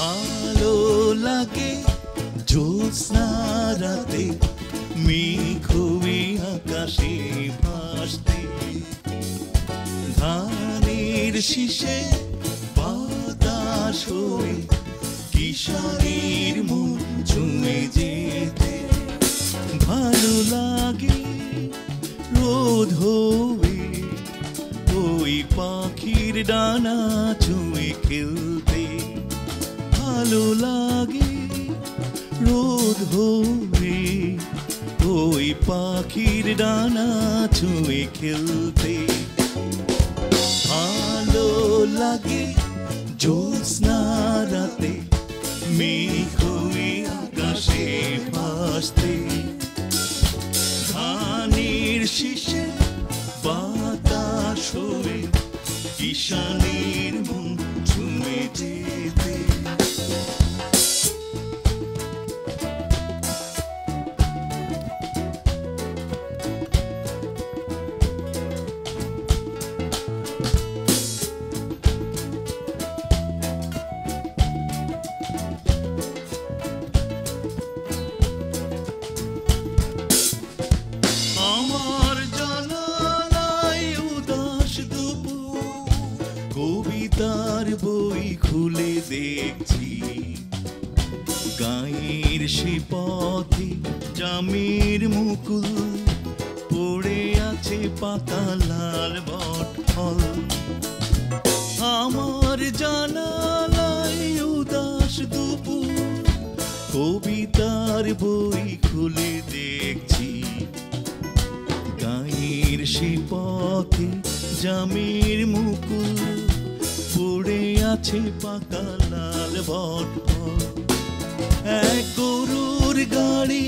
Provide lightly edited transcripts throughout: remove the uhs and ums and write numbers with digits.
ভালো লাগে জ্যোৎস্না রাতে মেঘ হয়ে আকাশে ভাসতে, ধানের শীষে বাতাস হয়ে কিশোরীর মন ছুঁয়ে যেতে। ভালো লাগে রোদ হয়ে ওই পাখির ডানা ছুঁয়ে খেলতে। ভালো লাগে রোদ হয়ে ওই পাখির ডানা ছুঁয়ে খেলতে। ভালো লাগে জ্যোৎস্না রাতে মেঘ হয়ে আকাশে ভাসতে, ধানের শীষে বাতাস হয়ে কিশোরীর মন ছুঁয়ে যেতে। আমার জানালায় উদাস দুপুর, কবিতার বই খুলে দেখছি, গায়ের সে পথে জামের মুকুল পড়ে আছে পাতা লাল বটফল। আমার জানালায় উদাস দুপুর, কবিতার বই খুলে দেখছি, গায়ের সে পথে জামের মুকুল পড়ে আছে পাকা লাল বটফল। এক গরুর গাড়ি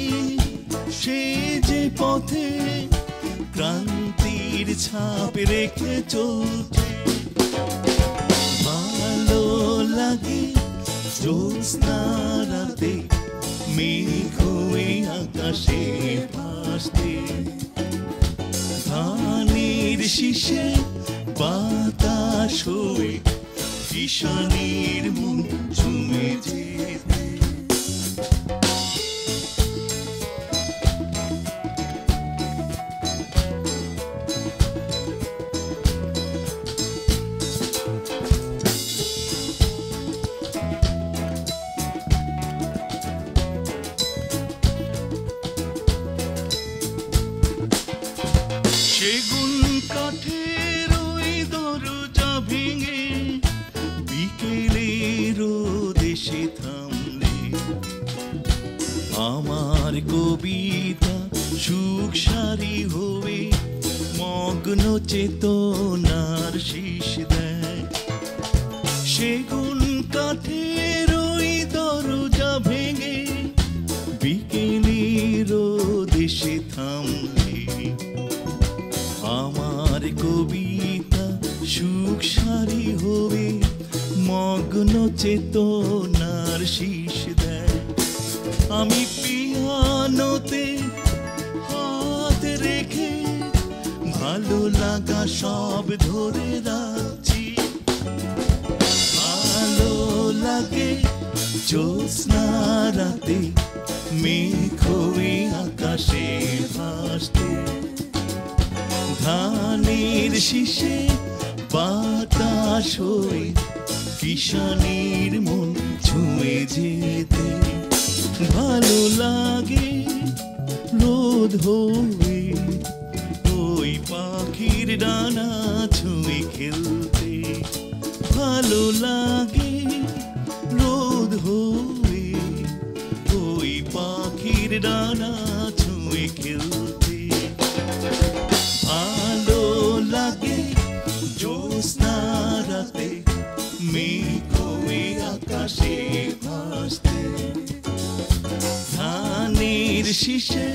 সে যে পথে ক্রান্তির ছাপ রেখে চলছে। ভালো লাগে জ্যোৎস্না রাতে মেঘ হয়ে আকাশে ভাসতে, ধানের শীষে বাতাস হয়ে কিশোরীর মন ছুঁয়ে যেতে। সেগুন কাঠের ওই দরজা ভেঙে বিকেলের দেশে থামলে, আমার কবিতা সুখ সারি হয়ে মগ্ন চেতনার শীষ দেয়। সেগুন কাঠের ওই দরজা ভেঙে বিকেলের দেশে থামলে, আমার কবিতা সুখ সারি হবে মগ্ন চেতনার শীষ দেয়। আমি পিয়ানোতে হাত রেখে ভালো লাগা সব ধরে রাখছি। ভালো লাগে জ্যোৎস্না রাতে মেঘ হয়ে আকাশে ভাসতে, ধানের শীষে বাতাস হয়ে কিশোরীর মন ছুঁয়ে যেতে। ভালো লাগে রোদ হয়ে ওই পাখির ডানা ছুঁয়ে খেলতে। ভালো লাগে রোদ হয়ে ওই পাখির ডানা ছুঁয়ে খেলতে। ভালো লাগে জ্যোৎস্না রাতে মেঘ হয়ে আকাশে ভাসতে, ধানের শীষে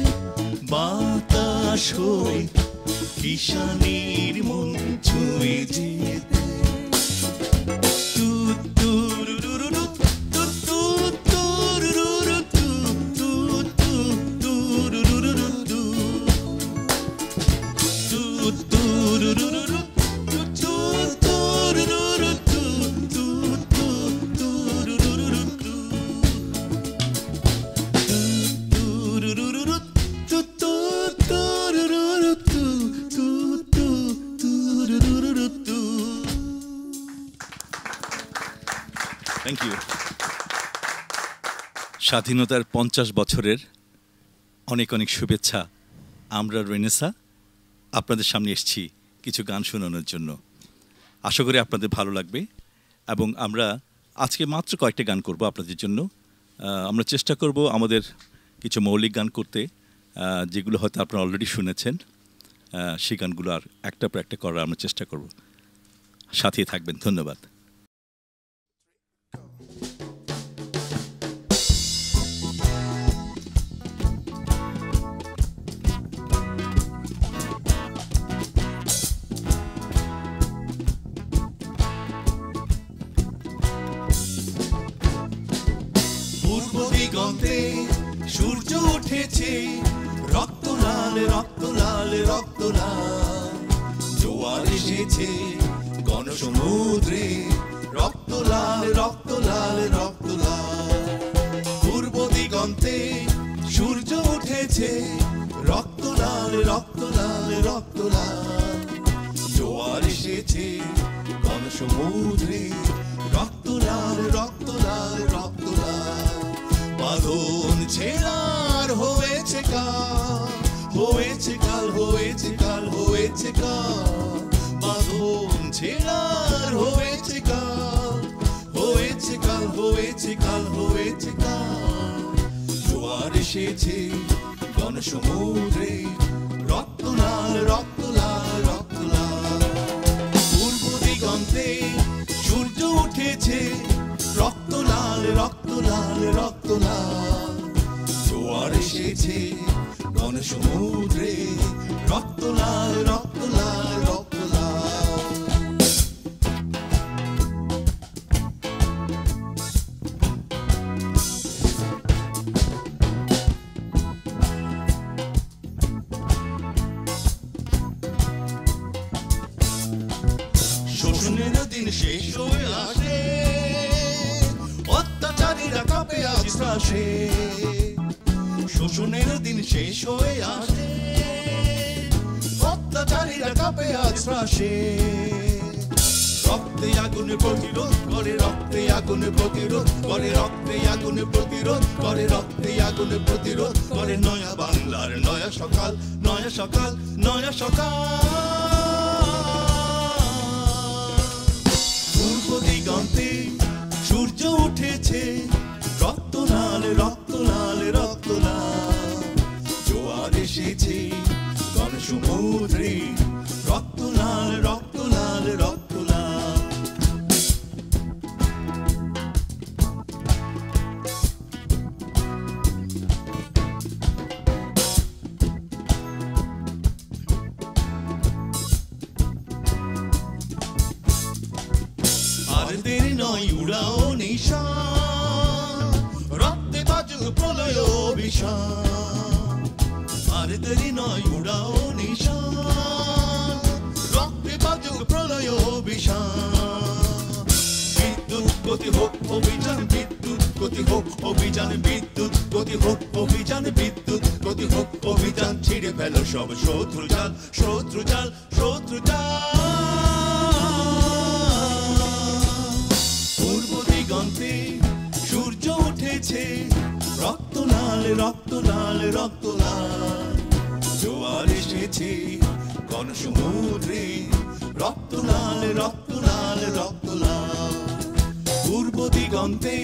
বাতাস হয়ে কিশোরীর মন ছুঁয়ে যেতে। Thank you. স্বাধীনতার 50 বছরের অনেক অনেক শুভেচ্ছা। আমরা রেনেসা আপনাদের সামনে এসেছি কিছু গান শোনানোর জন্য। আশা করি আপনাদের ভালো লাগবে এবং আমরা আজকে মাত্র কয়েকটা গান করব আপনাদের জন্য। আমরা চেষ্টা করব আমাদের কিছু মৌলিক গান করতে, যেগুলো হয়তো আপনারা অলরেডি শুনেছেন। সেই গানগুলো আর একটা পর একটা করার আমরা চেষ্টা করব। সাথেই থাকবেন। ধন্যবাদ। পূর্ব দিগন্তে সূর্য উঠেছে, রক্ত লাল রক্ত লাল রক্ত লাল। জোয়ার এসেছে গণ সমুদ্রে, রক্ত লাল রক্ত লাল রক্ত লাল। পূর্ব দিগন্তে সূর্য উঠেছে, রক্ত লাল রক্ত লাল রক্ত লাল। জোয়ার এসেছে গণ সমুদ্রে, রক্ত লাল রক্ত লাল রক্ত লাল। বাঁধন ছেড়ার হয়েছে কাল, হয়েছে কাল হয়েছে কাল হয়েছে কাল। বাঁধন ছেড়ার হয়েছে কাল, হয়েছে কাল হয়েছে কাল হয়েছে কাল। জোয়ার এসেছে গণ সমুদ্রে, রক্ত লাল রক্ত লাল রক্ত লাল। পূর্ব দিগন্তে সূর্য উঠেছে, রক্ত লাল রক্ত লাল রক্ত লাল। জোয়ার এসেছে গণ সমুদ্রে, রক্ত লাল রক্ত লাল রক্ত লাল। শোষণের দিন শেষ হয়ে আসে, অত্যাচারীরা কাঁপে আজ ত্রাসে। শোষণের দিন শেষ হয়ে আসে, অত্যাচারীরা কাঁপে আজ ত্রাসে। রক্তে আগুন প্রতিরোধ করে, রক্তে আগুন প্রতিরোধ করে, রক্তে আগুন প্রতিরোধ করে, রক্তে আগুন প্রতিরোধ করে। নয়া বাংলার নয়া সকাল, নয়া সকাল নয়া সকাল। পূর্ব দিগন্তে সূর্য উঠেছে, রক্ত লাল রক্ত লাল রক্ত লাল। জোয়ার এসেছে গণ সমুদ্রে, রক্ত লাল রক্ত লাল রক্ত লাল। আর দেরি নয় উড়াও নিশান, রক্তে বাজুক প্রলয় অভিশান। আর দেরি নয় উড়াও নিশান, রক্তে বাজুক প্রলয় অভিশান। বিদ্যুৎ গতি হোক অভিযান, বিদ্যুৎ গতি হোক অভিযান, বিদ্যুৎ গতি হোক অভিযান, বিদ্যুৎ গতি হোক অভিযান। ছিঁড়ে ফেলো সব শত্রু জাল, শত্রু জাল শত্রু জাল। পূর্ব দিগন্তে সূর্য উঠেছে, রক্ত লাল রক্ত লাল রক্ত লাল। জোয়ার এসেছে গণ সমুদ্রে, রক্ত লাল রক্ত লাল রক্ত লাল। পূর্ব দিগন্তে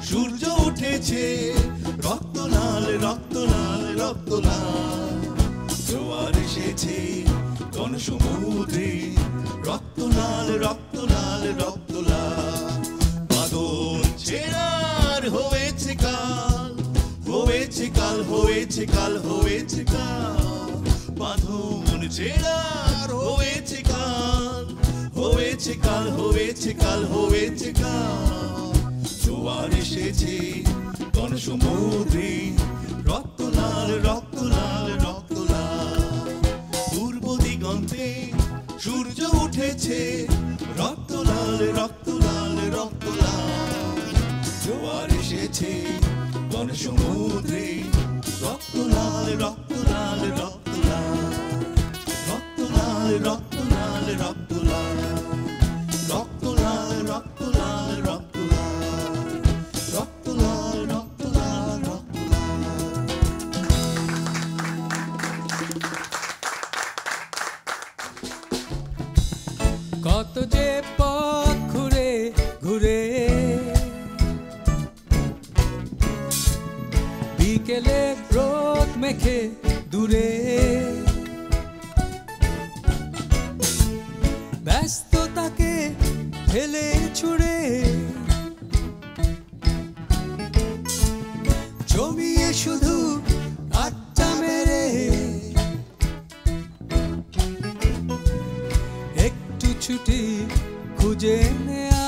সূর্য উঠেছে, রক্ত লাল রক্ত লাল রক্ত লাল। জোয়ার এসেছে গণ সমুদ্রে, রক্ত লাল রক্ত লাল রক্ত লাল। বাঁধন ছেড়ার হয়েছে কাল, হয়েছে কাল হয়েছে কাল হয়েছে কাল। বাঁধন ছেড়ার হয়েছে কাল, হয়েছে কাল হয়েছে কাল হয়েছে কাল। জোয়ার এসেছে গণ সমুদ্রে, রক্ত লাল রক্ত লাল রক্ত লাল। পূর্ব দিগন্তে সূর্য উঠেছে, রক্ত লাল রক্ত লাল রক্ত লাল। জোয়ার এসেছে গণ সমুদ্রে, রক্ত লাল রক্ত লাল রক্ত লাল। রক্ত লাল রক্ত লাল রক্ত লাল, রক্ত লাল রক্ত লাল রক্ত লাল। মেখে দূরে ব্যস্ততাকে ফেলে ছুড়ে জমিয়ে শুধু আড্ডা মেরে একটু ছুটি খুঁজে নেয়া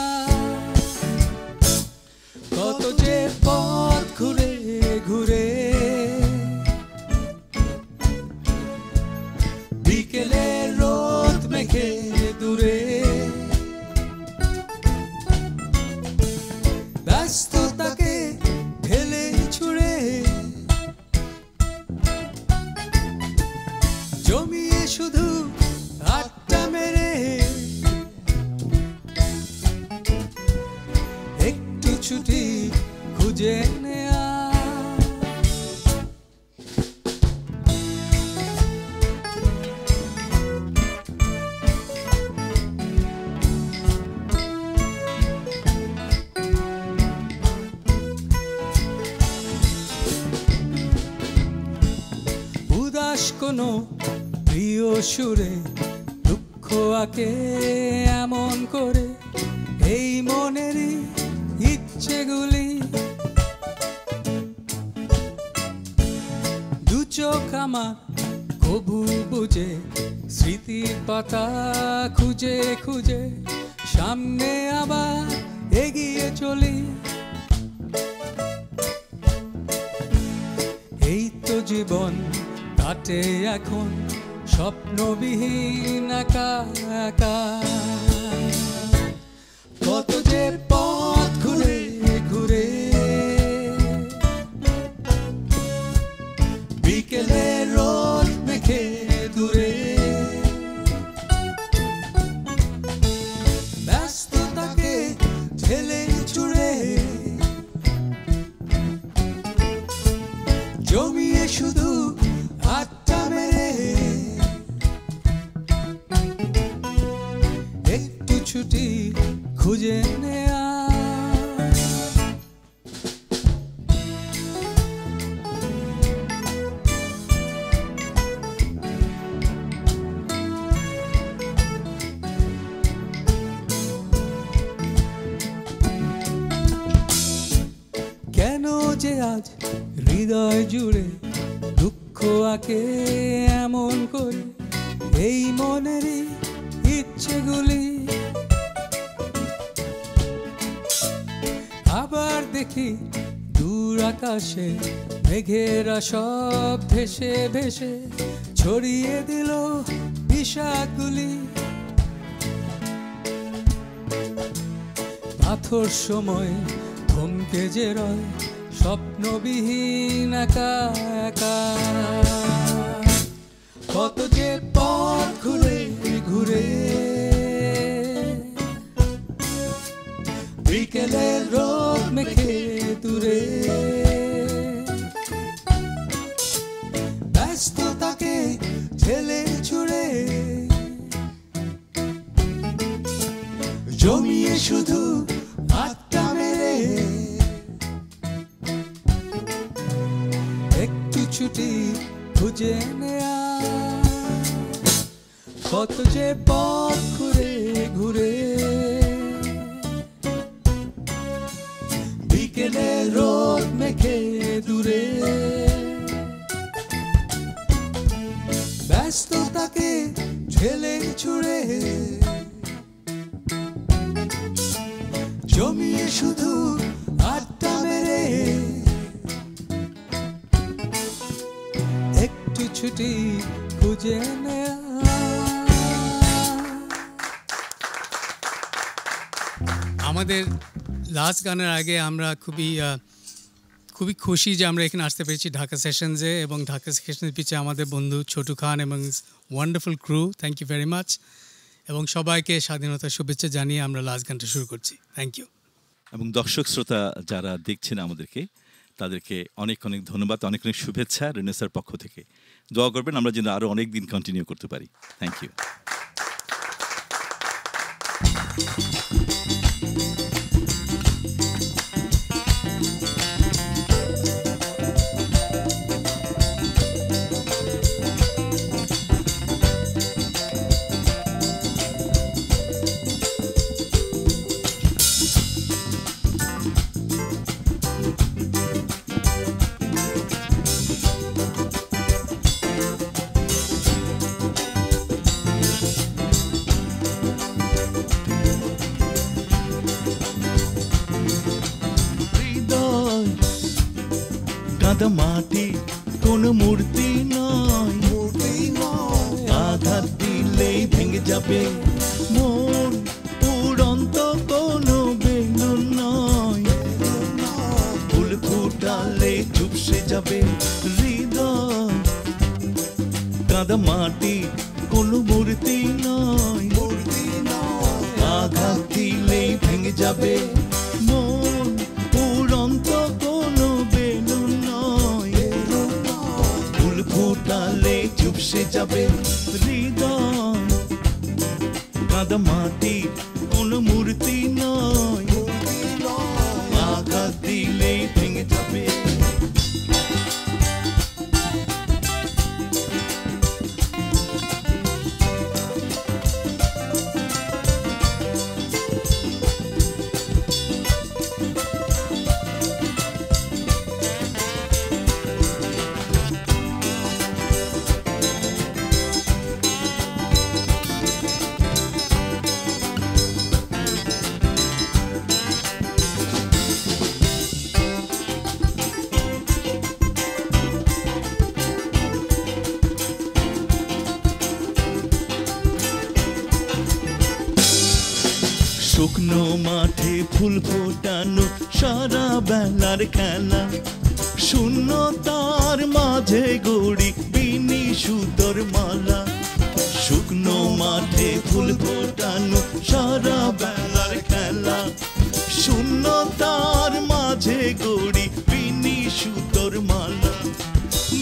কত যে পথ ঘুরে ঘুরে বিকেলে রোদ মেখে দূরে ব্যস্ততাকে ঢেলে ছুড়ে জমিয়ে শুধু আড্ডা মেরে একটু ছুটি খুঁজে নেয়া উদাস কোনো প্রিয় সুরে দুঃখ আঁকে এমন করে এই মনেরই ইচ্ছেগুলি দু চোখ আমার কবু বুঝে স্মৃতির পাতা খুঁজে খুঁজে সামনে আবার এগিয়ে চলি এই তো জীবন কাটে এখন স্বপ্নবিহীন একা একা কত যে পথ ঘুরে ঘুরে বিকেলে রোদ মেখে দূরে ব্যস্ততাকে ঠেলে ছুড়ে জমিয়ে শুধু আড্ডা মেরে একটু ছুটি খুঁজে নেয়া কেন যে আজ হৃদয় জুড়ে দুঃখ আঁকে এমন করে এই মনেরই ইচ্ছেগুলি আবার দেখি দূর আকাশে মেঘেরা সব ভেসে ভেসে ছড়িয়ে দিল বিষাদগুলি পাথর সময় থমকে যে রয় স্বপ্নবিহীন একা একা কত যে পথ ঘুরে ঘুরে বিকেলে রোদ মেখে দূরে ব্যস্ততাকে ঠেলে ছুড়ে জমিয়ে শুধু আড্ডা মেরে একটু ছুটি খুঁজে নেয়া কত যে পথ ঘুরে ঘুরে বিকেলে রোদ মেখে দূরে ব্যস্ততাকে ঠেলে ছুড়ে জমিয়ে শুধু আড্ডা মেরে একটু ছুটি খুঁজে নেয়া আমাদের লাস্ট গানের আগে আমরা খুবই খুশি যে আমরা এখানে আসতে পেরেছি ঢাকা সেশনসে এবং ঢাকা সেশনের পিছিয়ে আমাদের বন্ধু ছোটু খান এবং wonderful crew thank you very much এবং সবাইকে স্বাধীনতার শুভেচ্ছা জানিয়ে আমরা লাস্ট গানটা শুরু করছি থ্যাংক ইউ এবং দর্শক শ্রোতা যারা দেখছেন আমাদেরকে তাদেরকে অনেক অনেক ধন্যবাদ অনেক অনেক শুভেচ্ছা রেনেসার পক্ষ থেকে দোয়া করবেন আমরা যেন আরও অনেক দিন কন্টিনিউ করতে পারি থ্যাংক ইউ কাদা মাটি কোনো মূর্তি নয়, আঘাত দিলেই ভেঙে যাবে মন, উড়ন্ত কোনো বেলুন নয়, ফুল ফুটালে চুপসে যাবে হৃদয়। কাদা মাটি কোনো মূর্তি নয়, আঘাত দিলেই ভেঙে যাবে মন, উড়ন্ত কোনো বেলুন নয়, ফুল ফুটালে চুপসে যাবে হৃদয়। কাদা মাটি কোনো মূর্তি নয়, আঘাত দিলেই ভেঙে যাবে। শুকনো মাঠে ফুল ফোটানো সারা বেলার খেলা, শূন্যতার মাঝে গড়ি বিনি সুতোর মালা। শুকনো মাঠে ফুল ফোটানো সারা বেলার খেলা, শূন্যতার মাঝে গড়ি বিনি সুতোর মালা।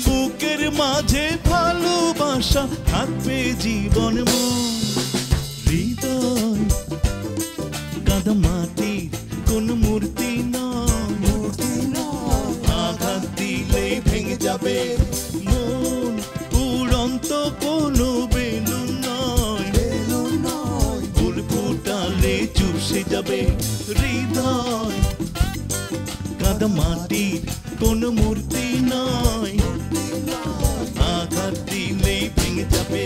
বুকের মাঝে ভালোবাসা থাকবে জীবন মন, হৃদয়। কাদা মাটি কোন মূর্তি নয়, আঘাত দিলেই ভেঙে যাবে মন, উড়ন্ত কোনো বেলুন নয়, ফুল ফুটালে চুপসে যাবে হৃদয়। কাদা মাটি কোনো মূর্তি নয়, আঘাত দিলেই ভেঙে যাবে।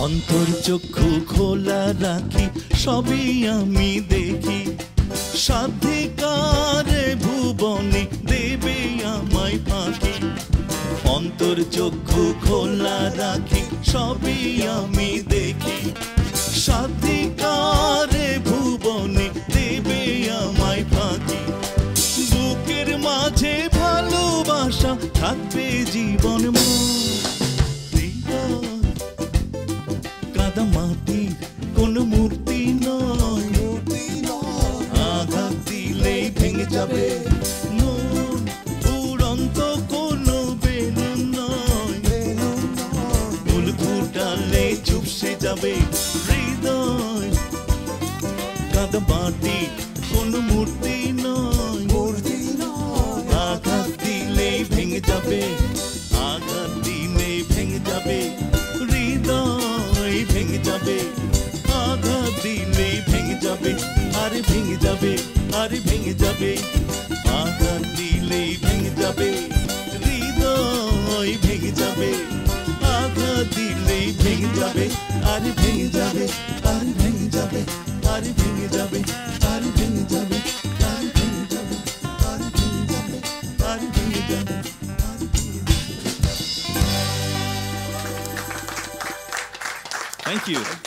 অন্তর চক্ষু খোলা রাখি সবই আমি দেখি, সাধিকারে ভুবনে দেবে আমায় ফাঁকি। অন্তর চক্ষু খোলা রাখি সবই আমি দেখি, সাধিকারে ভুবনে দেবে আমায় ফাঁকি। বুকের মাঝে ভালোবাসা থাকবে জীবন মন, কাদা মাটি কোনো মূর্তি নয়, আঘাত দিলেই ভেঙে যাবে মন, উড়ন্ত কোনো বেলুন নয়, ফুল ফুটালে চুপসে যাবে হৃদয়। কাদা মাটি কোনো মূর্তি নয়, আঘাত দিলেই ভেঙে যাবে, আঘাত দিলেই ভেঙে যাবে হৃদয়, ভেঙে যাবে, আঘাত দিলেই ভেঙে যাবে, আরে ভেঙে যাবে, আরে ভেঙে যাবে, আঘাত দিলেই ভেঙে যাবে হৃদয়, ভেঙে যাবে, আঘাত দিলেই ভেঙে যাবে, আরে ভেঙে যাবে, আরে ভেঙে যাবে, আরে ভেঙে যাবে, আরে ভেঙে যাবে, আরে ভেঙে যাবে, আরে ভেঙে যাবে, আরে ভেঙে যাবে। Thank you.